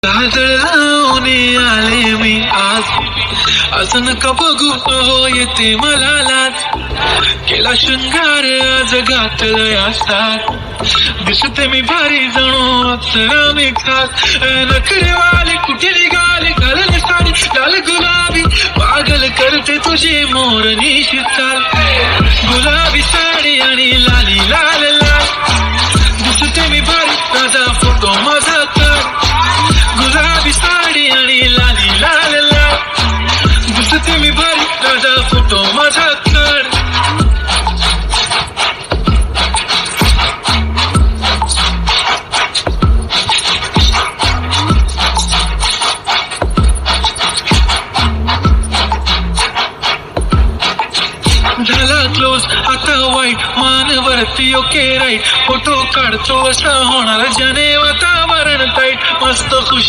काजळावणे आले मी आज नका बघू हो येते मला लाज केला शृंगार आज घातलं यासात दिसते मी भारी जणू अप्सरा मी खास नखरे वाले कुठे निघाले घालले साडी लाल गुलाबी पागल करते तुझी मोरनीशी चाल गुलाबी साडी आणि लाली लाल लाल दिसते मी भारी ताजा फोटो माझा तर गुलाबी साडी आणि लाली लाल लाल दिसते मी भारी ताजा फोटो माझा तर झाला क्लोज आता वाईट मान वरती ओके राईट फोटो काढतो असा होणार ज्याने वातावरण टाईट मस्त खुश